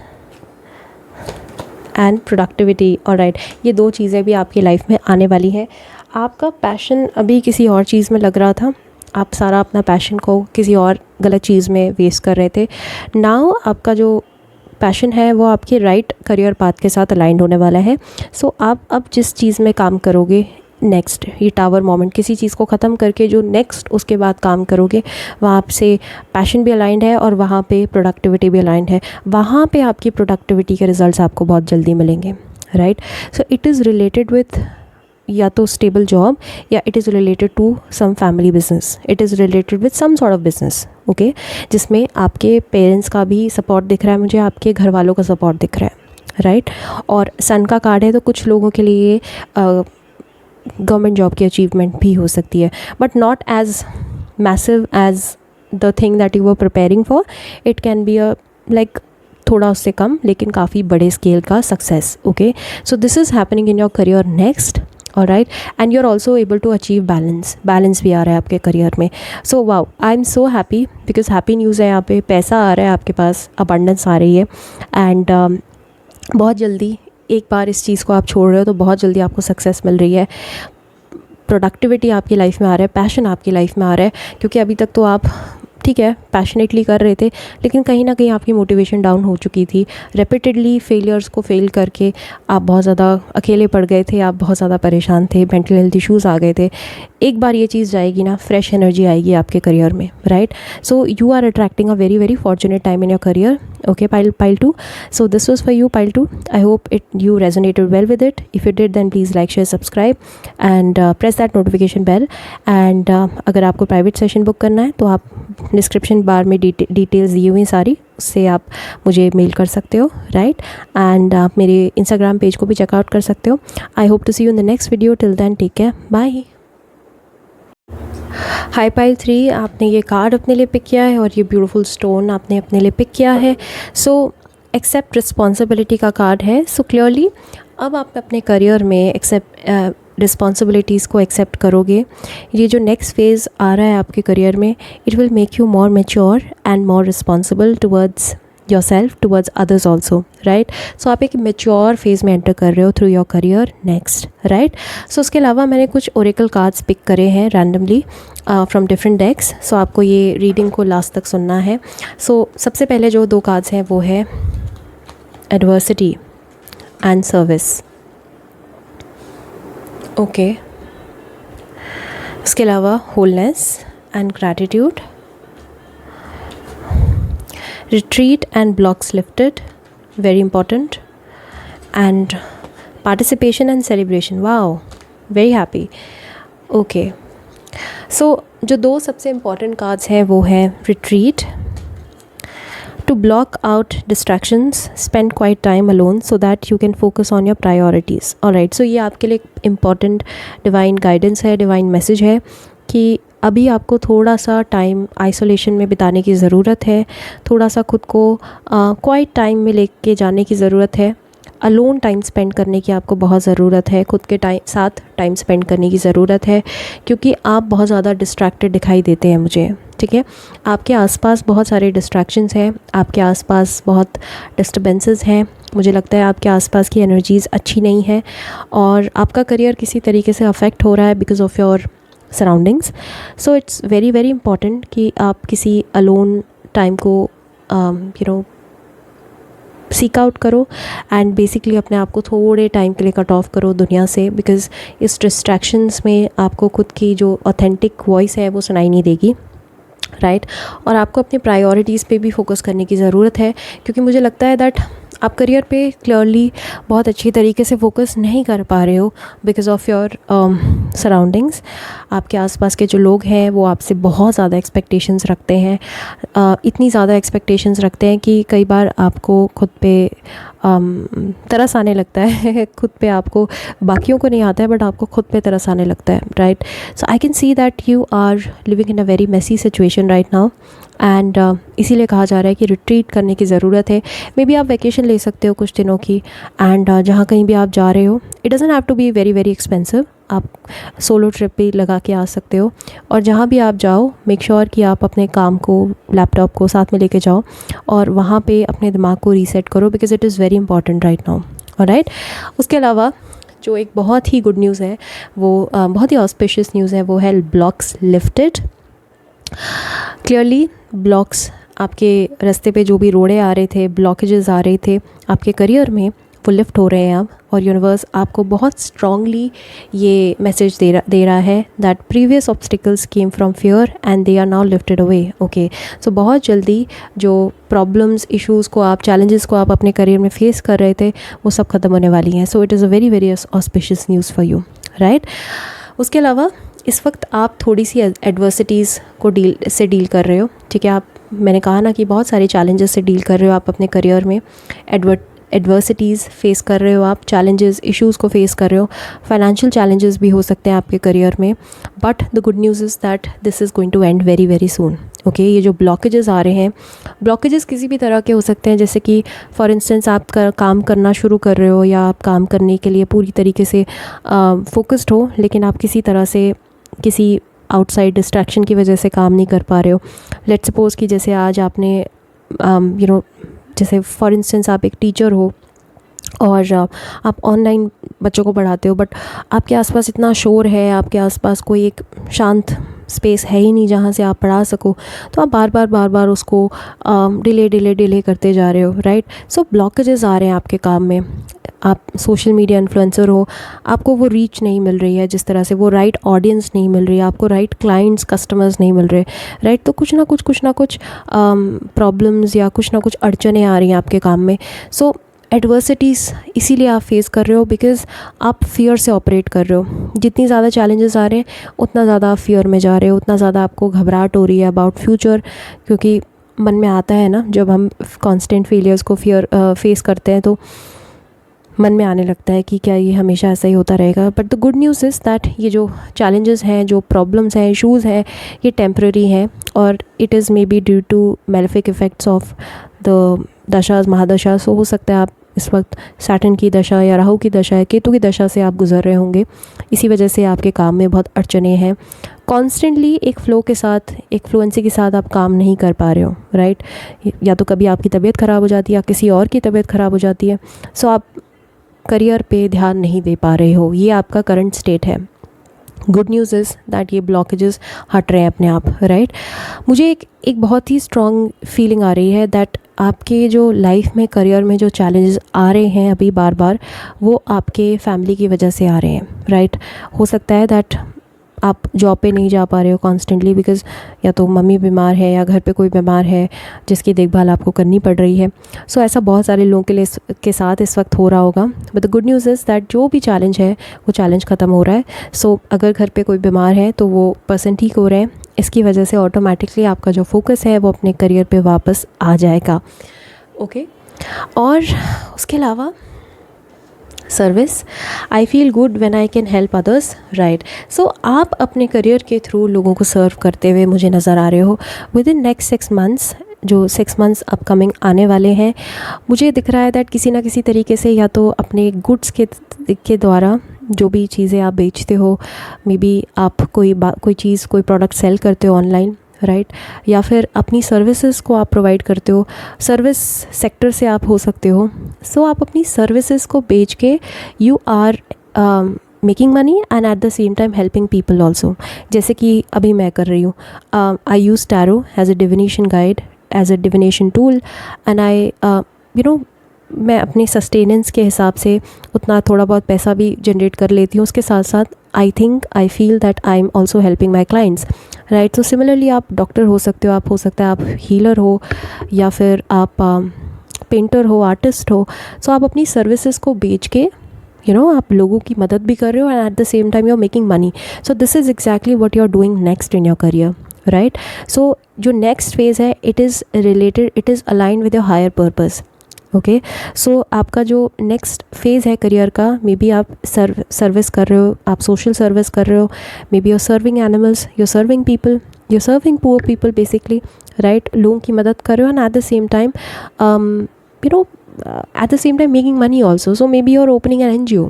and productivity, alright. ये दो चीज़ें भी आपकी लाइफ में आने वाली हैं. आपका पैशन अभी किसी और चीज़ में लग रहा था, आप सारा अपना पैशन को किसी और गलत चीज़ में वेस्ट कर रहे थे. नाउ आपका जो पैशन है वो आपके राइट करियर पाथ के साथ अलाइंड होने वाला है. सो आप अब जिस चीज़ में काम करोगे नेक्स्ट, ये टावर मोमेंट, किसी चीज़ को ख़त्म करके जो नेक्स्ट उसके बाद काम करोगे, वहाँ से पैशन भी अलाइंड है और वहाँ पे प्रोडक्टिविटी भी अलाइंड है. वहाँ पे आपकी प्रोडक्टिविटी के रिजल्ट्स आपको बहुत जल्दी मिलेंगे, right. So it is related with या तो स्टेबल जॉब, या it is related to some family business, it is related with some sort of business, okay, जिसमें आपके पेरेंट्स का भी सपोर्ट दिख रहा है मुझे, आपके घर वालों का सपोर्ट दिख रहा है, राइट. और सन का कार्ड है, तो कुछ लोगों के लिए गवर्नमेंट जॉब की अचीवमेंट भी हो सकती है, but not as massive as the thing that you were preparing for. It can be a like थोड़ा उससे कम, लेकिन काफ़ी बड़े स्केल का success, okay. So this is happening in your career next, alright. And you are also able to achieve balance भी आ रहा है आपके करियर में. So wow, I am so happy, because happy news है यहाँ पे, पैसा आ रहा है आपके पास, अबंडेंस आ रही है, एंड बहुत जल्दी एक बार इस चीज़ को आप छोड़ रहे हो तो बहुत जल्दी आपको सक्सेस मिल रही है. प्रोडक्टिविटी आपकी लाइफ में आ रहा है, पैशन आपकी लाइफ में आ रहा है, क्योंकि अभी तक तो आप ठीक है पैशनेटली कर रहे थे, लेकिन कहीं ना कहीं आपकी मोटिवेशन डाउन हो चुकी थी. रेपिटेडली फेलियर्स को फेल करके आप बहुत ज़्यादा अकेले पड़ गए थे, आप बहुत ज़्यादा परेशान थे, मेंटल हेल्थ इश्यूज़ आ गए थे. एक बार ये चीज़ जाएगी ना, फ्रेश एनर्जी आएगी आपके करियर में, right. So you are attracting a very very fortunate time in your career, okay, pile 2. So this was for you, pile 2. I hope you resonated well with it. If you did, then please like, share, subscribe and press that notification bell. And अगर आपको private session book करना है तो आप description बार में details दी हुई सारी, उससे आप मुझे मेल कर सकते हो, राइट. एंड आप मेरे इंस्टाग्राम पेज को भी चेकआउट कर सकते हो. I hope to see you in the next video. Till then take care, bye. Hi pile 3, आपने ये कार्ड अपने लिए पिक किया है और ये ब्यूटीफुल स्टोन आपने अपने लिए पिक किया है. सो एक्सेप्ट रिस्पॉन्सिबिलिटी का कार्ड है. सो क्लियरली अब आप अपने करियर में रिस्पॉन्सिबिलिटीज़ को एक्सेप्ट करोगे. ये जो नेक्स्ट फेज़ आ रहा है आपके करियर में, it will make you more mature and more responsible towards yourself, towards others also, right. So आप एक mature phase में enter कर रहे हो through your career next, right. So उसके अलावा मैंने कुछ oracle cards pick करे हैं randomly from different decks. So आपको ये reading को last तक सुनना है. So सबसे पहले जो दो cards हैं वो है adversity and service, okay. उसके अलावा wholeness and gratitude, retreat and blocks lifted, very important, and participation and celebration. Wow, very happy, okay. So जो दो सबसे important cards हैं वो हैं retreat. to block out distractions, spend quiet time alone so that you can focus on your priorities. Alright, so ये आपके लिए important divine guidance है, divine message है कि अभी आपको थोड़ा सा टाइम आइसोलेशन में बिताने की ज़रूरत है, थोड़ा सा खुद को क्वाइट टाइम में लेके जाने की ज़रूरत है, अलोन टाइम स्पेंड करने की आपको बहुत ज़रूरत है, खुद के साथ टाइम स्पेंड करने की ज़रूरत है, क्योंकि आप बहुत ज़्यादा डिस्ट्रैक्टेड दिखाई देते हैं मुझे, ठीक है। आपके आसपास बहुत सारे डिस्ट्रैक्शंस हैं, आपके आसपास बहुत डिस्टर्बेंसेस हैं, मुझे लगता है आपके आसपास की एनर्जीज़ अच्छी नहीं है और आपका करियर किसी तरीके से अफेक्ट हो रहा है because of your surroundings. So it's very very important कि आप किसी अलोन टाइम को सीक आउट करो एंड बेसिकली अपने आप को थोड़े टाइम के लिए कट ऑफ करो दुनिया से, बिकॉज़ इस डिस्ट्रैक्शंस में आपको खुद की जो ऑथेंटिक वॉइस है वो सुनाई नहीं देगी, राइट। और आपको अपनी प्रायोरिटीज़ पे भी फोकस करने की ज़रूरत है, क्योंकि मुझे लगता है दैट आप करियर पे क्लियरली बहुत अच्छी तरीके से फोकस नहीं कर पा रहे हो बिकॉज ऑफ योर सराउंडिंग्स। आपके आसपास के जो लोग हैं वो आपसे बहुत ज़्यादा एक्सपेक्टेशंस रखते हैं, इतनी ज़्यादा एक्सपेक्टेशंस रखते हैं कि कई बार आपको खुद पे तरस आने लगता है खुद पे, आपको बाकियों को नहीं आता है बट आपको खुद पे तरस आने लगता है, right. So I can see that you are living in a very messy situation right now and इसीलिए कहा जा रहा है कि रिट्रीट करने की ज़रूरत है। मे बी आप वैकेशन ले सकते हो कुछ दिनों की एंड जहाँ कहीं भी आप जा रहे हो, it doesn't have to be very very expensive, आप सोलो ट्रिप भी लगा के आ सकते हो और जहाँ भी आप जाओ मेक श्योर कि आप अपने काम को, लैपटॉप को साथ में लेके जाओ और वहाँ पे अपने दिमाग को रीसेट करो because it is very important right now, alright. उसके अलावा जो एक बहुत ही गुड न्यूज़ है वो बहुत ही ऑस्पिशियस न्यूज़ है, वो है ब्लॉक्स लिफ्टेड। क्लियरली ब्लॉक्स आपके रास्ते पे जो भी रोड़े आ रहे थे, ब्लॉकेजेस आ रहे थे आपके करियर में, वो लिफ्ट हो रहे हैं अब और यूनिवर्स आपको बहुत स्ट्रांगली ये मैसेज दे रहा है that previous obstacles came from fear and they are now lifted away. Okay, so बहुत जल्दी जो प्रॉब्लम्स, इश्यूज़ को आप, चैलेंजेस को आप अपने करियर में फेस कर रहे थे वो सब खत्म होने वाली हैं। सो it is a very very auspicious news for you, right. उसके अलावा इस वक्त आप थोड़ी सी एडवर्सिटीज़ को डील कर रहे हो, ठीक है। आप, मैंने कहा ना कि बहुत सारे चैलेंजेस से डील कर रहे हो आप अपने करियर में, एडवर्सिटीज़ फेस कर रहे हो आप, चैलेंजेस, इश्यूज़ को फेस कर रहे हो, फाइनेंशियल चैलेंजेस भी हो सकते हैं आपके करियर में, but the good news is that this is going to end very very soon. Okay, ये जो ब्लॉकेजेस आ रहे हैं, ब्लॉकेजेस किसी भी तरह के हो सकते हैं, जैसे कि फॉर इंस्टेंस आप काम करना शुरू कर रहे हो या आप काम करने के लिए पूरी तरीके से फोकस्ड हो, लेकिन आप किसी तरह से किसी आउटसाइड डिस्ट्रैक्शन की वजह से काम नहीं कर पा रहे हो। लेट्स सपोज़ कि जैसे आज आपने जैसे फॉर इंस्टेंस आप एक टीचर हो और आप ऑनलाइन बच्चों को पढ़ाते हो, बट आपके आसपास इतना शोर है, आपके आसपास कोई एक शांत स्पेस है ही नहीं जहाँ से आप पढ़ा सको, तो आप बार बार उसको डिले करते जा रहे हो, राइट। सो ब्लॉकेजेस आ रहे हैं आपके काम में। आप सोशल मीडिया इन्फ्लुएंसर हो, आपको वो रीच नहीं मिल रही है जिस तरह से, वो राइट ऑडियंस नहीं मिल रही है आपको, राइट क्लाइंट्स, कस्टमर्स नहीं मिल रहे, राइट। तो कुछ ना कुछ प्रॉब्लम्स या कुछ ना कुछ अड़चने आ रही हैं आपके काम में। सो एडवर्सिटीज़ इसीलिए आप फेस कर रहे हो बिकॉज़ आप फियर से ऑपरेट कर रहे हो। जितनी ज़्यादा चैलेंजेस आ रहे हैं उतना ज़्यादा आप फियर में जा रहे हो, उतना ज़्यादा आपको घबराहट हो रही है अबाउट फ्यूचर, क्योंकि मन में आता है ना, जब हम कॉन्स्टेंट फेलियर्स को फेस करते हैं तो मन में आने लगता है कि क्या ये हमेशा ऐसा ही होता रहेगा। But the good news is that ये जो चैलेंजेस हैं, जो प्रॉब्लम्स हैं, इश्यूज़ हैं, ये टेम्प्रेरी हैं और it is may be due to malefic effects of the dashas, mahadasha. So हो सकता है आप इस वक्त सैटर्न की दशा या राहु की दशा या केतु की दशा से आप गुजर रहे होंगे, इसी वजह से आपके काम में बहुत अड़चने हैं। कॉन्स्टेंटली एक फ़्लो के साथ, एक फ्लुएंसी के साथ आप काम नहीं कर पा रहे हो, राइट। या तो कभी आपकी तबीयत ख़राब हो जाती है या किसी और की तबीयत ख़राब हो जाती है, सो आप करियर पे ध्यान नहीं दे पा रहे हो, ये आपका करंट स्टेट है। गुड न्यूज़ इज़ दैट ये ब्लॉकेजेस हट रहे हैं अपने आप, राइट। मुझे एक बहुत ही स्ट्रॉन्ग फीलिंग आ रही है दैट आपके जो लाइफ में, करियर में जो चैलेंजेस आ रहे हैं अभी बार बार, वो आपके फैमिली की वजह से आ रहे हैं, राइट। हो सकता है दैट आप जॉब पे नहीं जा पा रहे हो कॉन्स्टेंटली बिकॉज़ या तो मम्मी बीमार है या घर पे कोई बीमार है जिसकी देखभाल आपको करनी पड़ रही है। सो ऐसा बहुत सारे लोगों के साथ इस वक्त हो रहा होगा। But the good news is that जो भी चैलेंज है वो चैलेंज ख़त्म हो रहा है। सो अगर घर पे कोई बीमार है तो वो पर्सन ठीक हो रहे हैं इसकी वजह से ऑटोमेटिकली आपका जो फोकस है वो अपने करियर पे वापस आ जाएगा। ओके, और उसके अलावा service, I feel good when I can help others, right. So आप अपने करियर के थ्रू लोगों को सर्व करते हुए मुझे नज़र आ रहे हो विद इन नेक्स्ट 6 मंथ्स। जो 6 मंथ्स अपकमिंग आने वाले हैं, मुझे दिख रहा है दैट किसी ना किसी तरीके से या तो अपने गुड्स के द्वारा जो भी चीज़ें आप बेचते हो, मे बी आप कोई चीज़ कोई प्रोडक्ट सेल करते हो ऑनलाइन, राइट, या फिर अपनी सर्विसेज को आप प्रोवाइड करते हो, सर्विस सेक्टर से आप हो सकते हो। सो आप अपनी सर्विसेज को बेच के you are making money and at the same time helping people also, जैसे कि अभी मैं कर रही हूँ। I use tarot as a divination guide, as a divination tool, and I मैं अपनी सस्टेनेंस के हिसाब से उतना थोड़ा बहुत पैसा भी जनरेट कर लेती हूँ। उसके साथ साथ I feel that I am also helping my clients, right. So similarly आप डॉक्टर हो सकते हो, आप हो सकता है आप हीलर हो, या फिर आप पेंटर हो, आर्टिस्ट हो। सो आप अपनी सर्विसेज को बेच के आप लोगों की मदद भी कर रहे हो and at the same time you are making money. So this is exactly what you are doing next in your career, right. So जो नेक्स्ट फेज़ है, it is aligned with your higher purpose. Okay, so आपका जो next phase है career का, may be आप service कर रहे हो, आप सोशल सर्विस कर रहे हो, may be you are serving animals, you are serving people, you are serving poor people basically, right. लोगों की मदद कर रहे हो and at the same time at the same time making money also. So maybe you're opening an NGO,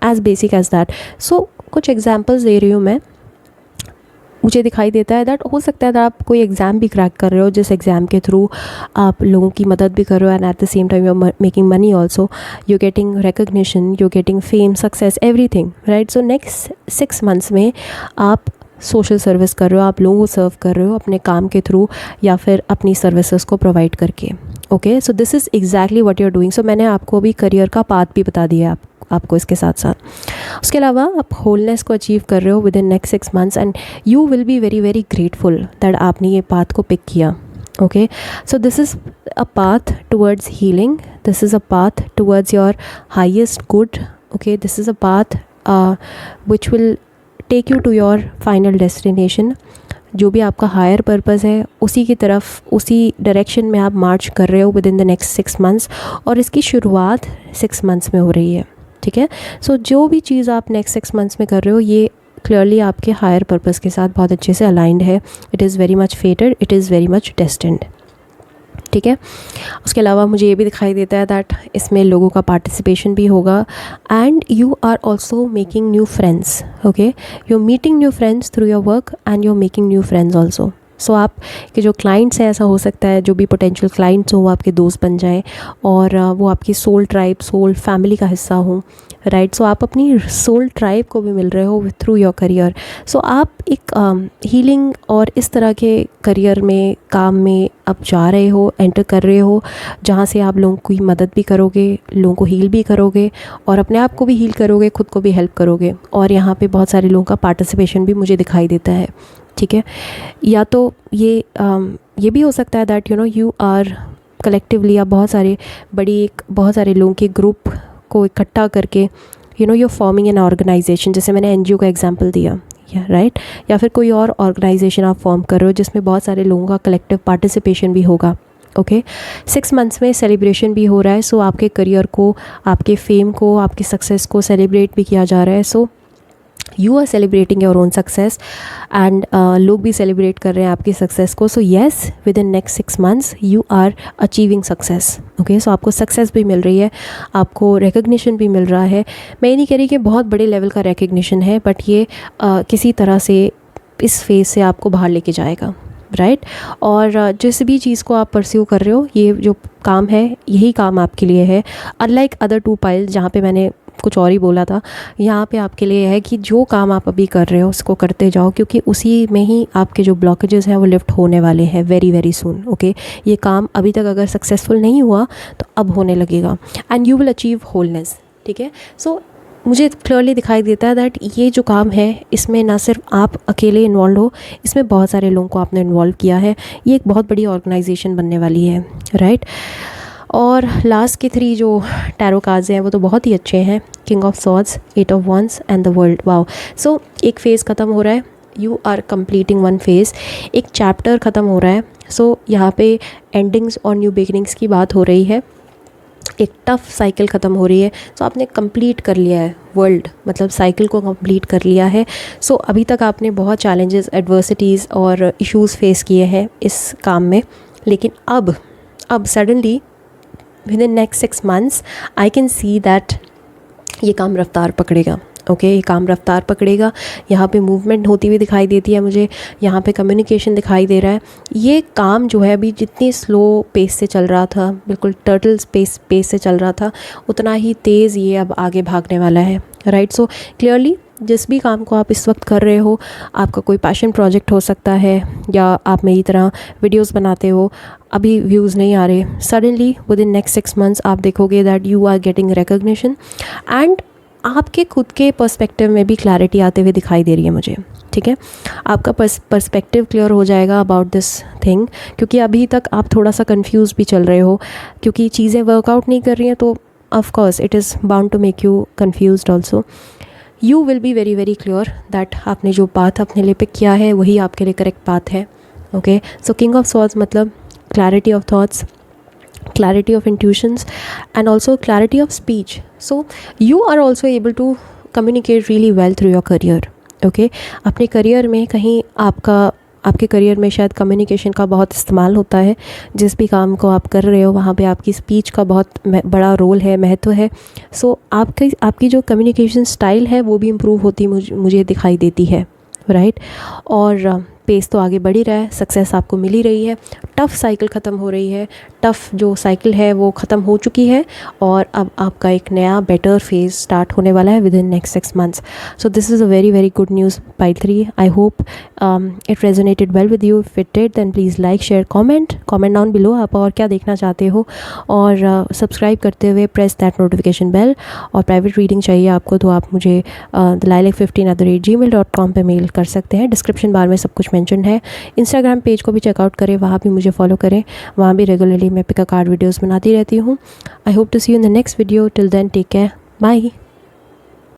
as basic as that. So कुछ examples दे रही हूँ मैं, मुझे दिखाई देता है दैट हो सकता है आप कोई एग्ज़ाम भी क्रैक कर रहे हो, जिस एग्ज़ाम के थ्रू आप लोगों की मदद भी कर रहे हो and at the same time you are making money also, you getting recognition, you getting fame, success, everything, right. So next 6 months में आप सोशल सर्विस कर रहे हो, आप लोगों को सर्व कर रहे हो अपने काम के थ्रू या फिर अपनी सर्विसेज को प्रोवाइड करके। Okay, so this is exactly what you are doing. So मैंने आपको अभी करियर का पाथ भी बता दिया है आपको इसके साथ साथ। उसके अलावा आप होलनेस को अचीव कर रहे हो within next 6 months and you will be very very grateful that आपने ये पाथ को पिक किया। Okay, so this is a path towards healing, this is a path towards your highest good. Okay, this is a path which will take you to your final destination. जो भी आपका higher purpose है उसी की तरफ, उसी direction में आप मार्च कर रहे हो with in the next 6 months, और इसकी शुरुआत 6 मंथ्स में हो रही है, ठीक है। सो जो भी चीज़ आप नेक्स्ट 6 मंथ्स में कर रहे हो, ये क्लियरली आपके हायर पर्पज़ के साथ बहुत अच्छे से अलाइंड है। It is very much फेटेड, it is very much destined, ठीक है। उसके अलावा मुझे ये भी दिखाई देता है दैट इसमें लोगों का पार्टिसिपेशन भी होगा and you are also making new friends. Okay, you are meeting new friends through your work and you are making new friends also. So आप के जो क्लाइंट्स हैं, ऐसा हो सकता है जो भी पोटेंशियल क्लाइंट्स हो वो आपके दोस्त बन जाएं और वो आपकी सोल ट्राइब, सोल फैमिली का हिस्सा हों, राइट। सो आप अपनी सोल ट्राइब को भी मिल रहे हो थ्रू योर करियर। सो आप एक हीलिंग और इस तरह के करियर में, काम में आप जा रहे हो, एंटर कर रहे हो, जहाँ से आप लोगों की मदद भी करोगे, लोगों को हील भी करोगे और अपने आप को भी हील करोगे, खुद को भी हेल्प करोगे। और यहाँ पे बहुत सारे लोगों का पार्टिसिपेशन भी मुझे दिखाई देता है, ठीक है। या तो ये भी हो सकता है दैट यू आर कलेक्टिवली, आप बहुत सारे लोगों के ग्रुप को इकट्ठा करके यू फॉर्मिंग एन ऑर्गेनाइजेशन, जैसे मैंने एनजीओ का एग्जांपल दिया, राइट। या फिर कोई और ऑर्गेनाइजेशन आप फॉर्म कर रहे हो जिसमें बहुत सारे लोगों का कलेक्टिव पार्टिसिपेशन भी होगा। ओके, 6 मंथ्स में सेलिब्रेशन भी हो रहा है। सो आपके करियर को, आपके फेम को, आपकी सक्सेस को सेलिब्रेट भी किया जा रहा है। So you are celebrating your own success and लोग भी सेलिब्रेट कर रहे हैं आपकी सक्सेस को। So yes, within next 6 months you are achieving success. Okay, so आपको सक्सेस भी मिल रही है, आपको रिकग्निशन भी मिल रहा है। मैं ये नहीं कह रही कि बहुत बड़े लेवल का रिकग्निशन है, बट ये किसी तरह से इस फेज़ से आपको बाहर लेके जाएगा, राइट। और जिस भी चीज़ को आप परस्यू कर रहे हो, ये जो काम है यही काम आपके लिए है। अनलाइक अदर 2 पाइल्स जहाँ पे मैंने कुछ और ही बोला था, यहाँ पे आपके लिए है कि जो काम आप अभी कर रहे हो उसको करते जाओ, क्योंकि उसी में ही आपके जो ब्लॉकेजेस हैं वो लिफ्ट होने वाले हैं वेरी वेरी सून। ओके, ये काम अभी तक अगर सक्सेसफुल नहीं हुआ तो अब होने लगेगा and you will achieve wholeness, ठीक है। सो मुझे क्लियरली दिखाई देता है दैट ये जो काम है इसमें ना सिर्फ आप अकेले इन्वॉल्व हो, इसमें बहुत सारे लोगों को आपने इन्वॉल्व किया है। ये एक बहुत बड़ी ऑर्गेनाइजेशन बनने वाली है, राइट। और लास्ट के 3 जो टैरो कार्ड्स हैं वो तो बहुत ही अच्छे हैं, king of swords, 8 of wands and the world. Wow, so एक फेज़ ख़त्म हो रहा है, you are completing one phase, एक चैप्टर ख़त्म हो रहा है। सो यहाँ पे एंडिंग्स और न्यू बिगिनिंग्स की बात हो रही है, एक टफ़ साइकिल ख़त्म हो रही है। सो आपने कंप्लीट कर लिया है वर्ल्ड, मतलब साइकिल को कंप्लीट कर लिया है। सो अभी तक आपने बहुत चैलेंजेस, एडवर्सिटीज़ और इश्यूज़ फेस किए हैं इस काम में, लेकिन अब suddenly within next 6 months I can see that ये काम रफ्तार पकड़ेगा। ओके, ये काम रफ्तार पकड़ेगा। यहाँ पे मूवमेंट होती हुई दिखाई देती है मुझे, यहाँ पे कम्युनिकेशन दिखाई दे रहा है। ये काम जो है अभी जितनी स्लो पेस से चल रहा था, बिल्कुल टर्टल पेस से चल रहा था, उतना ही तेज़ ये अब आगे भागने वाला है। राइट, सो क्लियरली जिस भी काम को आप इस वक्त कर रहे हो, आपका कोई पैशन प्रोजेक्ट हो सकता है, या आप मेरी तरह वीडियोस बनाते हो, अभी व्यूज़ नहीं आ रहे, suddenly within next 6 months आप देखोगे that you are getting recognition, and आपके खुद के पर्सपेक्टिव में भी क्लैरिटी आते हुए दिखाई दे रही है मुझे। ठीक है, आपका पर्सपेक्टिव क्लियर हो जाएगा अबाउट दिस थिंग, क्योंकि अभी तक आप थोड़ा सा कंफ्यूज भी चल रहे हो, क्योंकि चीज़ें वर्कआउट नहीं कर रही हैं, तो of course it is bound to make you confused also. You will be very very clear that आपने जो पाथ अपने लिए पिक किया है वही आपके लिए करेक्ट पाथ है। Okay, so king of swords मतलब clarity of thoughts, clarity of intuitions, and also clarity of speech. So you are also able to communicate really well through your career. Okay, अपने career में कहीं आपके career में शायद communication का बहुत इस्तेमाल होता है। जिस भी काम को आप कर रहे हो वहाँ पे आपकी स्पीच का बहुत बड़ा रोल है, महत्व है। सो आपकी जो कम्युनिकेशन स्टाइल है वो भी इम्प्रूव होती मुझे दिखाई देती है। राइट, और पेस तो आगे बढ़ ही रहा है, सक्सेस आपको मिल ही रही है, टफ़ साइकिल ख़त्म हो रही है, टफ़ जो साइकिल है वो ख़त्म हो चुकी है, और अब आपका एक नया बेटर फेज़ स्टार्ट होने वाला है within next 6 months. So this is a very very good news pile 3। I hope it resonated well with you. If it did then please like, share, comment down below आप और क्या देखना चाहते हो, और सब्सक्राइब करते हुए press that notification bell. और प्राइवेट रीडिंग चाहिए आपको तो आप मुझे lilac15@gmail.com पे मेल कर सकते हैं। डिस्क्रिप्शन बार में सब कुछ मेंशन है। इंस्टाग्राम पेज को भी चेकआउट करें, वहाँ भी मुझे फॉलो करें, वहाँ भी रेगुलरली मैं पिक अ कार्ड वीडियोस बनाती रहती हूँ। I hope to see you in the next video. Till then take care, bye.